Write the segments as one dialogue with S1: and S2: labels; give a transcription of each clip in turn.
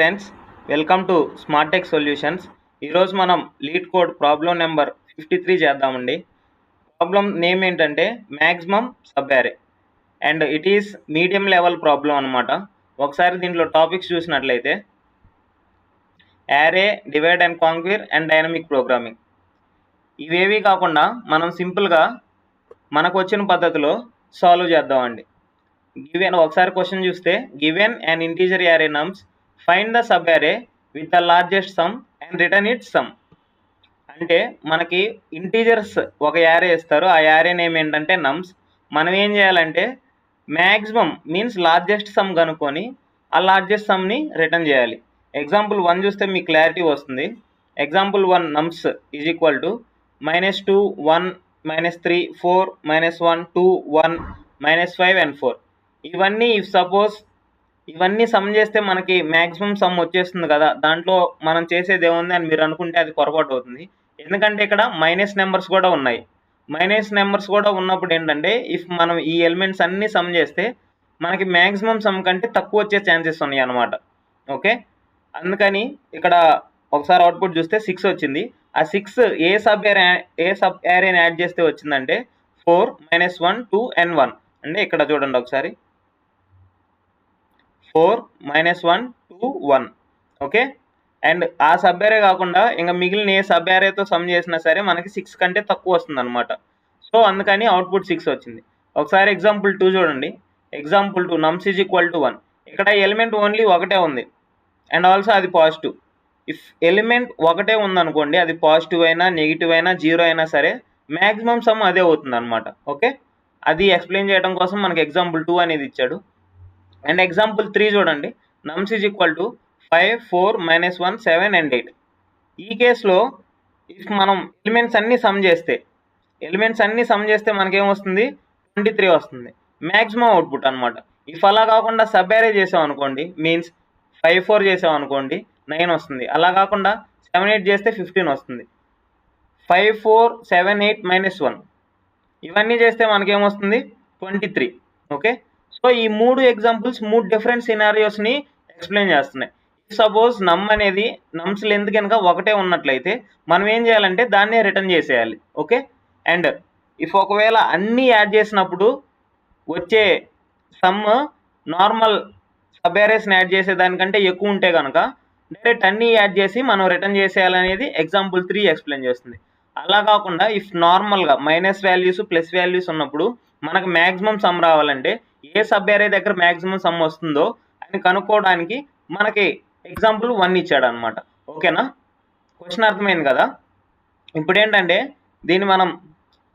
S1: Friends, welcome to smart tech solutions. ఈరోజు మనం LeetCode problem number 53 చేద్దామండి. Problem name ఏంటంటే maximum subarray and it is medium level problem అనమాట. ఒకసారి దీంట్లో టాపిక్స్ చూసినట్లయితే array, divide and conquer and dynamic programming. ఇవేవి కాకుండా మనం సింపుల్గా మనకు వచ్చిన పద్ధతిలో సాల్వ్ చేద్దామండి. గివెన్ ఒకసారి క్వశ్చన్ చూస్తే given and integer array నమ్స్ find the sub array with the largest some and return it some. అంటే మనకి ఇంటీజర్స్ ఒక యారే ఇస్తారు, ఆ యారే నేమ్ ఏంటంటే నమ్స్. మనం ఏం చేయాలంటే మ్యాక్సిమం మీన్స్ లార్జెస్ట్ సమ్ కనుక్కొని ఆ లార్జెస్ట్ సమ్ని రిటర్న్ చేయాలి. ఎగ్జాంపుల్ 1 చూస్తే మీకు క్లారిటీ వస్తుంది. Example 1 నమ్స్ is equal to -2, 1, -3, 4, -1, 2, 1, -5 and 4. ఇవన్నీ ఇఫ్ సపోజ్ ఇవన్నీ సమ్ చేస్తే మనకి మ్యాక్సిమం సమ్ వచ్చేస్తుంది కదా. దాంట్లో మనం చేసేది ఏముంది అని మీరు అనుకుంటే అది పొరపాటు అవుతుంది. ఎందుకంటే ఇక్కడ మైనస్ నెంబర్స్ కూడా ఉన్నాయి. మైనస్ నెంబర్స్ కూడా ఉన్నప్పుడు ఏంటంటే ఇఫ్ మనం ఈ ఎలిమెంట్స్ అన్నీ సమ్ చేస్తే మనకి మ్యాక్సిమం సమ్ కంటే తక్కువ వచ్చే ఛాన్సెస్ ఉన్నాయి అన్నమాట. ఓకే, అందుకని ఇక్కడ ఒకసారి అవుట్పుట్ చూస్తే 6 వచ్చింది. ఆ 6 ఏ సబ్ యారేని యాడ్ చేస్తే వచ్చిందంటే 4, -1, 2 and 1. అంటే ఇక్కడ చూడండి ఒకసారి 4, -1, 2, 1. ఓకే, అండ్ ఆ సబ్ యారే కాకుండా ఇంకా మిగిలిన ఏ సబ్ యారేతో సమ్ చేసినా సరే మనకి 6 కంటే తక్కువ వస్తుంది అనమాట. సో అందుకని అవుట్పుట్ 6 వచ్చింది. ఒకసారి ఎగ్జాంపుల్ 2 చూడండి. Example 2 నమ్స్ is equal to 1. ఇక్కడ ఎలిమెంట్ ఓన్లీ ఒకటే ఉంది అండ్ ఆల్సో అది పాజిటివ్. ఇఫ్ ఎలిమెంట్ ఒకటే ఉందనుకోండి, అది పాజిటివ్ అయినా నెగిటివ్ అయినా 0 అయినా సరే మ్యాక్సిమం సమ్ అదే అవుతుంది అనమాట. ఓకే, అది ఎక్స్ప్లెయిన్ చేయడం కోసం మనకి ఎగ్జాంపుల్ 2 అనేది ఇచ్చాడు. అండ్ ఎగ్జాంపుల్ 3 చూడండి. నమ్స్ ఈజ్ ఈక్వల్ టు 5, 4, -1, 7 and 8. ఈ కేసులో ఇఫ్ మనం ఎలిమెంట్స్ అన్నీ సమ్ చేస్తే మనకేమొస్తుంది 23 వస్తుంది, మ్యాక్సిమం అవుట్పుట్ అనమాట. ఇఫ్ అలా కాకుండా సబ్ యారే చేసాం అనుకోండి, మీన్స్ 5, 4 చేసాం అనుకోండి 9 వస్తుంది. అలా కాకుండా 7, 8 చేస్తే 15 వస్తుంది. 5, 4, 7, 8, -1 ఇవన్నీ చేస్తే మనకేమొస్తుంది 23. ఓకే, సో ఈ 3 ఎగ్జాంపుల్స్ 3 డిఫరెంట్ సినారియోస్ని ఎక్స్ప్లెయిన్ చేస్తున్నాయి. సపోజ్ నమ్స్ లెంత్ కనుక ఒకటే ఉన్నట్లయితే మనం ఏం చేయాలంటే దాన్నే రిటర్న్ చేసేయాలి. ఓకే, అండ్ ఇఫ్ ఒకవేళ అన్నీ యాడ్ చేసినప్పుడు వచ్చే సమ్ నార్మల్ సబ్ యారేస్ని యాడ్ చేసేదానికంటే ఎక్కువ ఉంటే కనుక డైరెక్ట్ అన్నీ యాడ్ చేసి మనం రిటర్న్ చేసేయాలనేది ఎగ్జాంపుల్ 3 ఎక్స్ప్లెయిన్ చేస్తుంది. అలా కాకుండా ఇఫ్ నార్మల్గా మైనస్ వాల్యూస్ ప్లస్ వాల్యూస్ ఉన్నప్పుడు మనకు మ్యాక్సిమం సమ్ రావాలంటే ఏ సబ్ యారే దగ్గర మ్యాక్సిమం సమ్ వస్తుందో అని కనుక్కోవడానికి మనకి ఎగ్జాంపుల్ 1 ఇచ్చాడు అనమాట. ఓకేనా, క్వశ్చన్ అర్థమైంది కదా. ఇప్పుడు ఏంటంటే దీన్ని మనం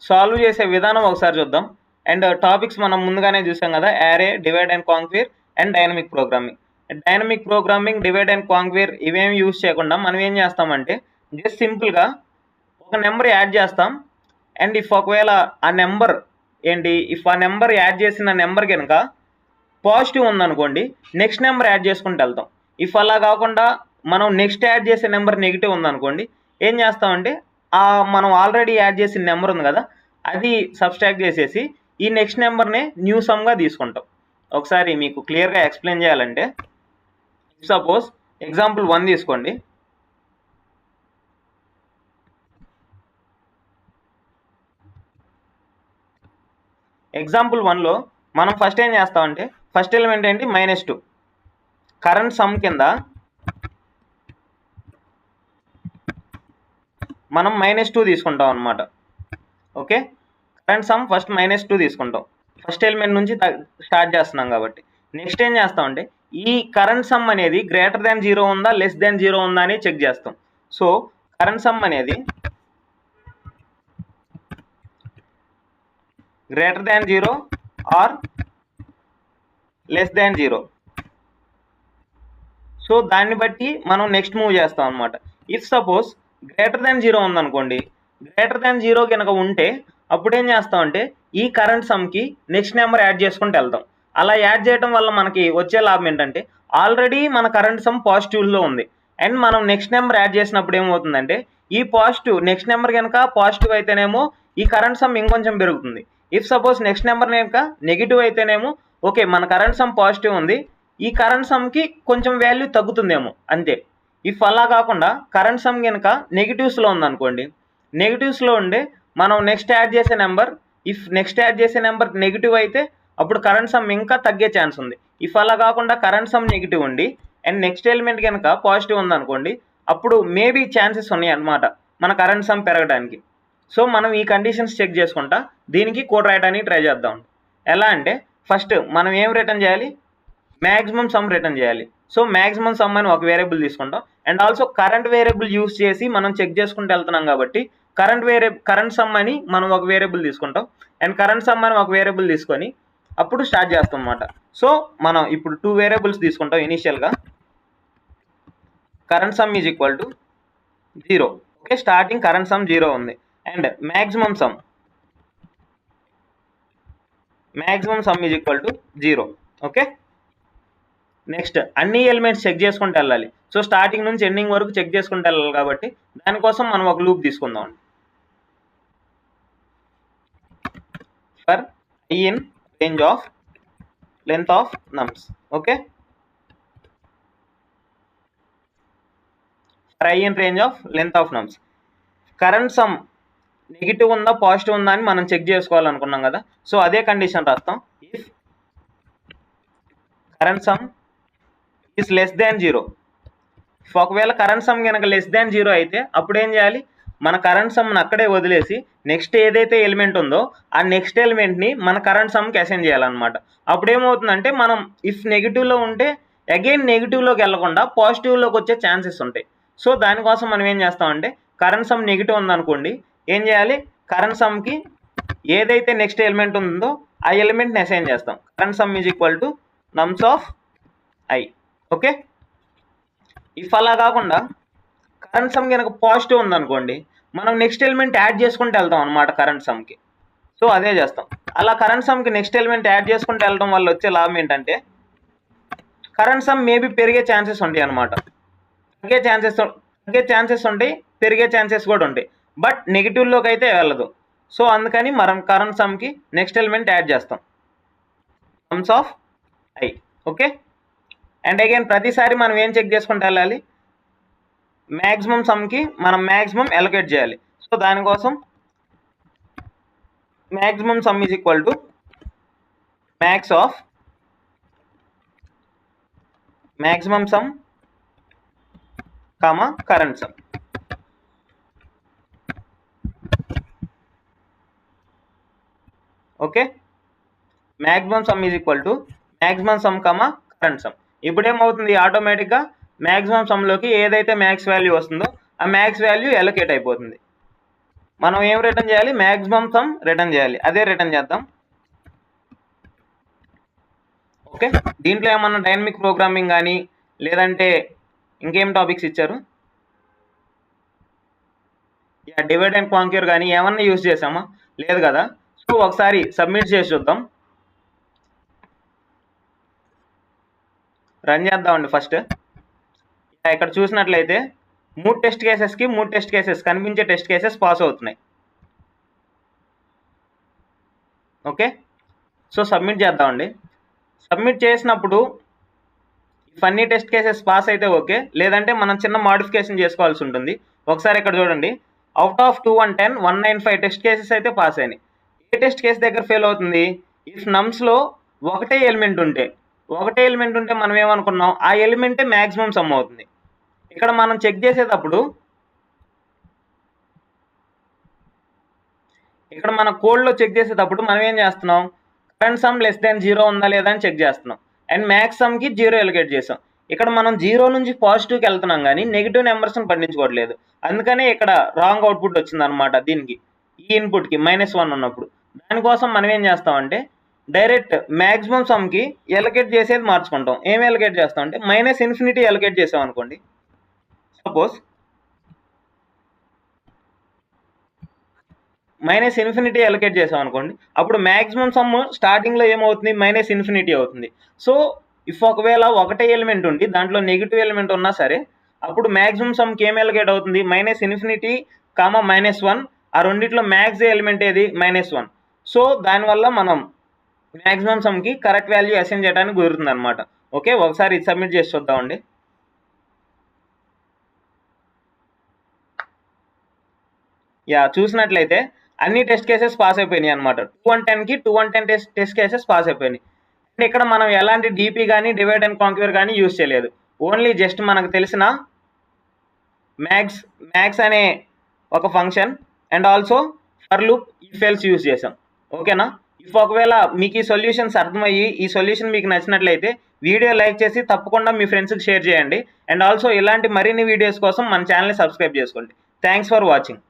S1: సాల్వ్ చేసే విధానం ఒకసారి చూద్దాం. అండ్ టాపిక్స్ మనం ముందుగానే చూసాం కదా, array, divide and conquer and dynamic programming. Dynamic programming, divide and conquer ఇవేమి యూజ్ చేయకుండా మనం ఏం చేస్తామంటే జస్ట్ సింపుల్గా ఒక నెంబర్ యాడ్ చేస్తాం. అండ్ ఇఫ్ ఒకవేళ ఆ నెంబర్ ఇఫ్ ఆ నెంబర్ యాడ్ చేసిన నెంబర్ కనుక పాజిటివ్ ఉందనుకోండి, నెక్స్ట్ నెంబర్ యాడ్ చేసుకుంటూ వెళ్తాం. ఇఫ్ అలా కాకుండా మనం నెక్స్ట్ యాడ్ చేసే నెంబర్ నెగిటివ్ ఉందనుకోండి, ఏం చేస్తామంటే మనం ఆల్రెడీ యాడ్ చేసిన నెంబర్ ఉంది కదా, అది సబ్స్ట్రాక్ట్ చేసేసి ఈ నెక్స్ట్ నెంబర్ని న్యూ సమ్గా తీసుకుంటాం. ఒకసారి మీకు క్లియర్గా ఎక్స్ప్లెయిన్ చేయాలంటే సపోజ్ ఎగ్జాంపుల్ 1 తీసుకోండి. ఎగ్జాంపుల్ 1లో మనం ఫస్ట్ ఏం చేస్తామంటే ఫస్ట్ ఎలిమెంట్ ఏంటి -2. కరెంట్ సమ్ కింద మనం -2 తీసుకుంటాం అనమాట. ఓకే, కరెంట్ సమ్ ఫస్ట్ -2 తీసుకుంటాం, ఫస్ట్ ఎలిమెంట్ నుంచి స్టార్ట్ చేస్తున్నాం కాబట్టి. నెక్స్ట్ ఏం చేస్తామంటే ఈ కరెంట్ సమ్ అనేది గ్రేటర్ దాన్ 0 ఉందా లెస్ దాన్ 0 ఉందా అని చెక్ చేస్తాం. సో కరెంట్ సమ్ అనేది greater than 0 or less than 0. So దాన్ని బట్టి మనం నెక్స్ట్ మూవ్ చేస్తాం అనమాట. ఇఫ్ సపోజ్ గ్రేటర్ దాన్ 0 ఉందనుకోండి, గ్రేటర్ దాన్ 0 కనుక ఉంటే అప్పుడు ఏం చేస్తామంటే ఈ కరెంట్ సమ్కి నెక్స్ట్ నెంబర్ యాడ్ చేసుకుంటూ వెళ్తాం. అలా యాడ్ చేయడం వల్ల మనకి వచ్చే లాభం ఏంటంటే ఆల్రెడీ మన కరెంట్ సమ్ పాజిటివ్లో ఉంది అండ్ మనం నెక్స్ట్ నెంబర్ యాడ్ చేసినప్పుడు ఏమవుతుందంటే ఈ పాజిటివ్ నెక్స్ట్ నెంబర్ కనుక పాజిటివ్ అయితేనేమో ఈ కరెంట్ సమ్ ఇంకొంచెం పెరుగుతుంది. ఇఫ్ సపోజ్ నెక్స్ట్ నెంబర్ కనుక నెగిటివ్ అయితేనేమో ఓకే మన కరెంట్ సమ్ పాజిటివ్ ఉంది, ఈ కరెంట్ సమ్కి కొంచెం వాల్యూ తగ్గుతుందేమో అంతే. ఇఫ్ అలా కాకుండా కరెంట్ సమ్ కనుక నెగిటివ్స్లో ఉందనుకోండి, నెగిటివ్స్లో ఉండే మనం నెక్స్ట్ యాడ్ చేసే నెంబర్, ఇఫ్ నెక్స్ట్ యాడ్ చేసే నెంబర్ నెగిటివ్ అయితే అప్పుడు కరెంట్ సమ్ ఇంకా తగ్గే ఛాన్స్ ఉంది. ఇఫ్ అలా కాకుండా కరెంట్ సమ్ నెగిటివ్ ఉండి అండ్ నెక్స్ట్ ఎలిమెంట్ కనుక పాజిటివ్ ఉందనుకోండి, అప్పుడు మేబీ ఛాన్సెస్ ఉన్నాయి అన్నమాట మన కరెంట్ సమ్ పెరగడానికి. సో మనం ఈ కండిషన్స్ చెక్ చేసుకుంటా దీనికి కోడ్ రాయడానికి ట్రై చేద్దాం. ఎలా అంటే ఫస్ట్ మనం ఏం రిటర్న్ చేయాలి, మ్యాక్సిమం సమ్ రిటర్న్ చేయాలి. సో మ్యాక్సిమం సమ్ అని ఒక వేరియబుల్ తీసుకుంటాం and also current variable use చేసి మనం చెక్ చేసుకుంటూ వెళ్తున్నాం కాబట్టి కరెంట్ సమ్ అని మనం ఒక వేరియబుల్ తీసుకుంటాం అండ్ కరెంట్ సమ్ అని ఒక వేరియబుల్ తీసుకొని అప్పుడు స్టార్ట్ చేస్తాం అన్నమాట. సో మనం ఇప్పుడు 2 వేరియబుల్స్ తీసుకుంటాం. ఇనీషియల్గా current some is equal to 0. Okay, starting current some 0 ఉంది and maximum some is equal to 0. Okay, next అన్ని ఎలిమెంట్స్ చెక్ చేసుకుంటూ వెళ్ళాలి. సో స్టార్టింగ్ నుంచి ఎండింగ్ వరకు చెక్ చేసుకుంటూ వెళ్ళాలి కాబట్టి దానికోసం మనం ఒక లూప్ తీసుకుందాం. For I in range of length of nums. Okay, for I in range of length of nums. Current some negative ఉందా పాజిటివ్ ఉందా అని మనం చెక్ చేసుకోవాలనుకున్నాం కదా. సో అదే కండిషన్ రాస్తాం. If current some is less than 0, ఒకవేళ current some కనుక less than 0 అయితే అప్పుడు ఏం చేయాలి, మన కరెంట్ సమ్ని అక్కడే వదిలేసి నెక్స్ట్ ఏదైతే ఎలిమెంట్ ఉందో ఆ నెక్స్ట్ ఎలిమెంట్ని మన కరెంట్ సమ్కి అసైన్ చేయాలన్నమాట. అప్పుడు ఏమవుతుందంటే మనం ఇఫ్ నెగిటివ్లో ఉంటే అగైన్ నెగిటివ్లోకి వెళ్లకుండా పాజిటివ్లోకి వచ్చే ఛాన్సెస్ ఉంటాయి. సో దానికోసం మనం ఏం చేస్తామంటే కరెంట్ సమ్ నెగిటివ్ ఉందనుకోండి, ఏం చేయాలి, కరెంట్ సమ్కి ఏదైతే నెక్స్ట్ ఎలిమెంట్ ఉందో ఆ ఎలిమెంట్ని అసైన్ చేస్తాం. Current some is equal to నమ్స్ of I. Okay, if అలా కాకుండా కరెంట్ సమ్ కనుక పాజిటివ్ ఉందనుకోండి, మనం నెక్స్ట్ ఎలిమెంట్ యాడ్ చేసుకుంటూ వెళ్తాం అనమాట కరెంట్ సమ్కి. సో అదే చేస్తాం. అలా కరెంట్ సమ్కి నెక్స్ట్ ఎలిమెంట్ యాడ్ చేసుకుంటూ వెళ్ళడం వల్ల వచ్చే లాభం ఏంటంటే కరెంట్ సమ్ మేబీ పెరిగే ఛాన్సెస్ ఉంటాయి అనమాట. తగ్గే ఛాన్సెస్ ఉంటాయి, పెరిగే ఛాన్సెస్ కూడా ఉంటాయి, బట్ నెగిటివ్లోకి అయితే వెళ్ళదు. సో అందుకని మనం కరెంట్ సమ్కి నెక్స్ట్ ఎలిమెంట్ యాడ్ చేస్తాం, sums of I. Okay, and again ప్రతిసారి మనం ఏం చెక్ చేసుకుంటూ వెళ్ళాలి, మ్యాక్సిమం సమ్కి మనం మ్యాక్సిమం అలొకేట్ చేయాలి. సో దానికోసం maximum some is equal to max of maximum some comma current some. Okay, maximum some is equal to maximum some comma current some. ఇప్పుడు ఏమవుతుంది, ఆటోమేటిక్గా మ్యాక్సిమం సమ్లోకి ఏదైతే మ్యాక్స్ వాల్యూ వస్తుందో ఆ మ్యాక్స్ వాల్యూ అలొకేట్ అయిపోతుంది. మనం ఏం రిటర్న్ చేయాలి, మ్యాక్సిమం సమ్ రిటర్న్ చేయాలి. అదే రిటర్న్ చేద్దాం. ఓకే, దీంట్లో ఏమన్నా డైనమిక్ ప్రోగ్రామింగ్ కానీ లేదంటే ఇంకేం టాపిక్స్ ఇచ్చారు, డివైడ్ అండ్ కాంక్యూర్ కానీ ఏమన్నా యూజ్ చేసామా, లేదు కదా. సో ఒకసారి సబ్మిట్ చేసి చూద్దాం, రన్ చేద్దామండి. ఫస్ట్ ఇక్కడ చూసినట్లయితే 3 టెస్ట్ కేసెస్ కనిపించే టెస్ట్ కేసెస్ పాస్ అవుతున్నాయి. ఓకే, సో సబ్మిట్ చేద్దామండి. సబ్మిట్ చేసినప్పుడు ఇఫ్ అన్ని టెస్ట్ కేసెస్ పాస్ అయితే ఓకే, లేదంటే మనం చిన్న మాడిఫికేషన్ చేసుకోవాల్సి ఉంటుంది. ఒకసారి ఇక్కడ చూడండి, out of 2 and 10 195 test cases అయితే పాస్ అయినాయి. ఏ టెస్ట్ కేసు దగ్గర ఫెయిల్ అవుతుంది, ఇఫ్ నమ్స్లో ఒకటే ఎలిమెంట్ ఉంటే మనం ఏమనుకున్నాం, ఆ ఎలిమెంటే మ్యాక్సిమం సమ్ అవుతుంది. ఇక్కడ మనం చెక్ చేసేటప్పుడు ఇక్కడ మన కోడ్లో చెక్ చేసేటప్పుడు మనం ఏం చేస్తున్నాం, కరెంట్ సమ్ లెస్ దాన్ 0 ఉందా లేదా అని చెక్ చేస్తున్నాం అండ్ మ్యాక్స్ సమ్కి 0 ఎలికేట్ చేసాం. ఇక్కడ మనం 0 నుంచి పాజిటివ్కి వెళ్తున్నాం కానీ నెగిటివ్ నెంబర్స్ని పట్టించుకోవట్లేదు. అందుకనే ఇక్కడ రాంగ్ అవుట్పుట్ వచ్చిందనమాట దీనికి, ఈ ఇన్పుట్కి -1 ఉన్నప్పుడు. దానికోసం మనం ఏం చేస్తామంటే డైరెక్ట్ మ్యాక్సిమం సమ్కి ఎలికేట్ చేసేది మార్చుకుంటాం. ఏం ఎలికేట్ చేస్తాం అంటే -∞ ఎలికేట్ చేసాం అనుకోండి. సపోజ్ -∞ ఎలికేట్ చేసాం అనుకోండి, అప్పుడు మ్యాక్సిమం సమ్ స్టార్టింగ్లో ఏమవుతుంది, -∞ అవుతుంది. సో ఇఫ్ ఒకవేళ ఒకటే ఎలిమెంట్ ఉండి దాంట్లో నెగిటివ్ ఎలిమెంట్ ఉన్నా సరే అప్పుడు మ్యాక్సిమం సమ్కి ఏం ఎలికేట్ అవుతుంది, -∞, -1. ఆ రెండిట్లో మ్యాక్స్ ఎలిమెంట్ ఏది, -1. సో దానివల్ల మనం మ్యాక్సిమం సమ్కి కరెక్ట్ వాల్యూ అసైన్ చేయడానికి కుదురుతుంది అనమాట. ఓకే, ఒకసారి ఇది సబ్మిట్ చేసి చూద్దామండి. యా, చూసినట్లయితే అన్ని టెస్ట్ కేసెస్ పాస్ అయిపోయినాయి అనమాట. 210కి 210 టెస్ట్ కేసెస్ పాస్ అయిపోయినాయి. అండ్ ఇక్కడ మనం ఎలాంటి డీపీ కానీ డివైడ్ అండ్ కాంక్యూర్ కానీ యూజ్ చేయలేదు. ఓన్లీ జస్ట్ మనకు తెలిసిన మ్యాక్స్ అనే ఒక function and also for loop if else use చేసాం. ఓకేనా? ఇఫ్ ఒకవేళ మీకు ఈ సొల్యూషన్స్ అర్థమయ్యి ఈ సొల్యూషన్ మీకు నచ్చినట్లయితే వీడియో లైక్ చేసి తప్పకుండా మీ ఫ్రెండ్స్కి షేర్ చేయండి. అండ్ ఆల్సో ఇలాంటి మరిన్ని వీడియోస్ కోసం మన ఛానల్ని సబ్స్క్రైబ్ చేసుకోండి. Thanks for watching.